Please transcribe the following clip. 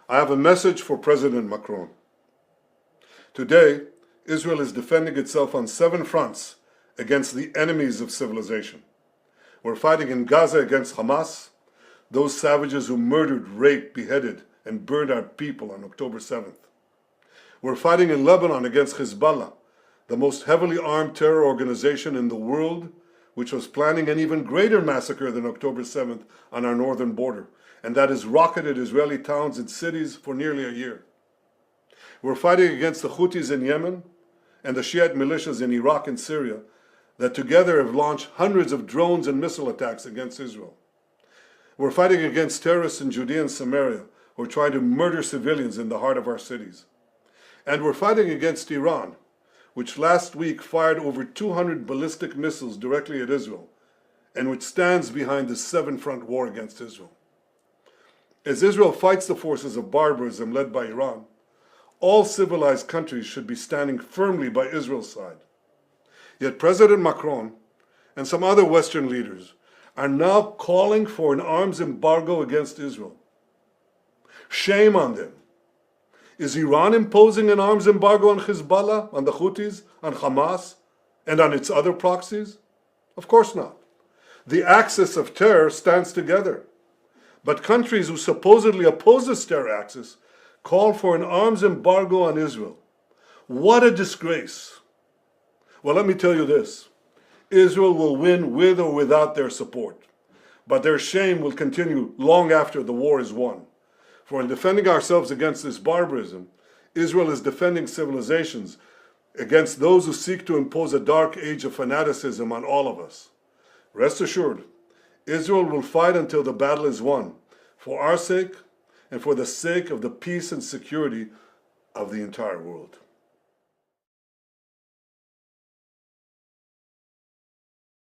I have a message for President Macron. Today, Israel is defending itself on 7 fronts against the enemies of civilization. We're fighting in Gaza against Hamas, those savages who murdered, raped, beheaded, and burned our people on October 7th. We're fighting in Lebanon against Hezbollah, the most heavily armed terror organization in the world, which was planning an even greater massacre than October 7th on our northern border, and that has rocketed Israeli towns and cities for nearly a year. We're fighting against the Houthis in Yemen and the Shiite militias in Iraq and Syria that together have launched hundreds of drones and missile attacks against Israel. We're fighting against terrorists in Judea and Samaria who are trying to murder civilians in the heart of our cities. And we're fighting against Iran, which last week fired over 200 ballistic missiles directly at Israel, and which stands behind the 7-front war against Israel. As Israel fights the forces of barbarism led by Iran, all civilized countries should be standing firmly by Israel's side. Yet President Macron and some other Western leaders are now calling for an arms embargo against Israel. Shame on them. Is Iran imposing an arms embargo on Hezbollah, on the Houthis, on Hamas, and on its other proxies? Of course not. The axis of terror stands together. But countries who supposedly oppose this terror axis call for an arms embargo on Israel. What a disgrace. Well, let me tell you this. Israel will win with or without their support. But their shame will continue long after the war is won. For in defending ourselves against this barbarism, Israel is defending civilizations against those who seek to impose a dark age of fanaticism on all of us. Rest assured, Israel will fight until the battle is won, for our sake and for the sake of the peace and security of the entire world.